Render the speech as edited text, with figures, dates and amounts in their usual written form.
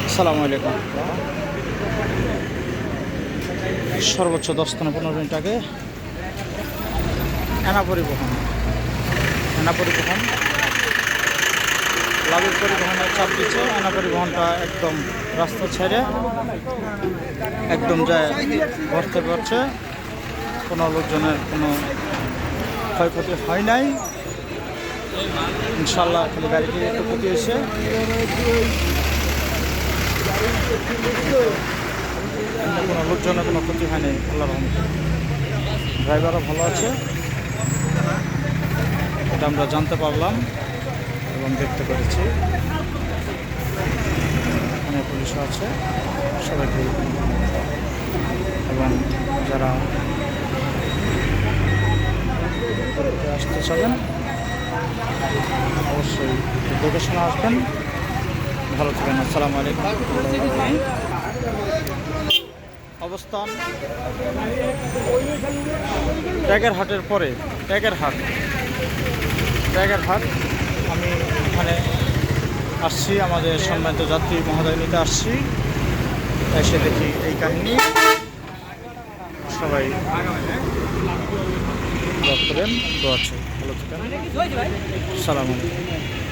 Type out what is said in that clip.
আসসালামু আলাইকুম। সর্বোচ্চ 10 থেকে 15 মিনিট আগে এনা পরিবহন লাভের পরিবহনের চাপ দিচ্ছে। এনা পরিবহনটা একদম রাস্তা ছেড়ে একদম যায় বসতে পারছে। কোনো লোকজনের কোনো ক্ষয়ক্ষতি হয় নাই ইনশাল্লাহ। খালি গাড়িটি একটু ক্ষতি হয়েছে। কোনো লোকজনের কোনো ক্ষতি হয়নি আল্লাহর রহমতে। ড্রাইভারও ভালো আছে, এটা আমরা জানতে পারলাম এবং দেখতে পেরেছি। এখানে পুলিশও আছে সবাইকে, এবং যারা আসতে চাবেন অবশ্যই দেখে শোনা আসবেন। ভালো থাকেন। আসসালামু আলাইকুম। অবস্থান ট্যাগের হাটের পরে ট্যাগের হাট আমি এখানে আসছি, আমাদের সম্মানিত যাত্রী মহোদয় নিতে আসছি। এসে দেখি এই কাহিনী। সবাই দোয়া করেন, দোয়া আছে। ভালো থাকেন। আসসালামু আলাইকুম।